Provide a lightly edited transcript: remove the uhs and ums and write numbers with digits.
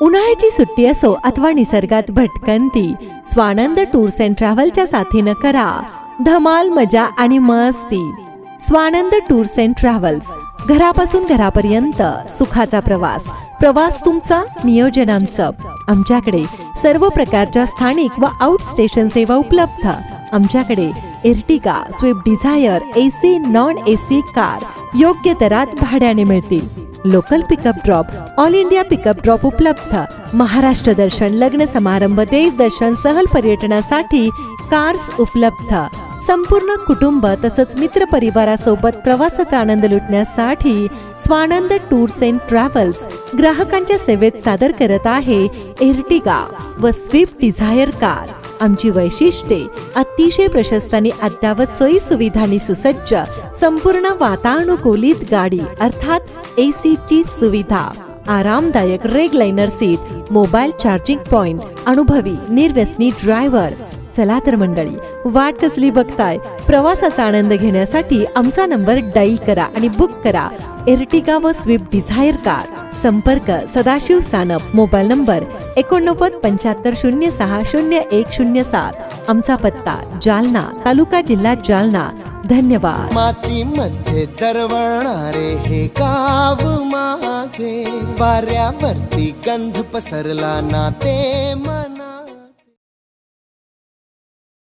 उन्हाळ्याची सुट्टी असो अथवा निसर्गात भटकंती, स्वानंद टूर्स अँड ट्रॅव्हलच्या साथीनं करा धमाल, मजा आणि मस्ती. स्वानंद टूर्स अँड ट्रॅव्हल्स, घरापासून घरापर्यंत सुखाचा प्रवास. प्रवास तुमचा, नियोजन आमचं. आमच्याकडे सर्व प्रकारच्या स्थानिक व आउट स्टेशन सेवा उपलब्ध. आमच्याकडे Ertiga, Swift Dzire, AC, non AC car योग्य दरात भाड्याने मिळतील. Local pickup drop, all India pickup drop उपलब्ध. महाराष्ट्र दर्शन, लग्न समारंभ, देवदर्शन, सहल पर्यटनासाठी कार्स उपलब्ध. संपूर्ण कुटुंब तसंच मित्र परिवारासोबत प्रवासाचा आनंद लुटण्यासाठी स्वानंद टूर्स अँड ट्रॅव्हल्स ग्राहकांच्या सेवेत सादर करत आहे एर्टिगा व स्विफ्ट डिझायर कार. आमची वैशिष्ट्ये: अतिशय प्रशस्त आणि अद्ययावत सोयी सुविधांनी सुसज्ज संपूर्ण वातानुकूलित गाडी अर्थात एसी ची सुविधा, आरामदायक रेगलाइनर सीट, मोबाईल चार्जिंग पॉइंट, अनुभवी निर्व्यसनी ड्रायव्हर. चला तर मंडळी, वाट कसली बघताय? प्रवासाचा आनंद घेण्यासाठी आमचा नंबर डायल करा आणि बुक करा एर्टिगा व स्विफ्ट डिझायर कार. संपर्क सदाशिव सानप, मोबाईल नंबर 89 75 06 0107. आमचा पत्ता जालना, तालुका जिल्हा जालना. धन्यवाद. मातीमध्ये दरवळणारे हे गाव माझे, वाऱ्यावरती गंध पसरला ना ते मन.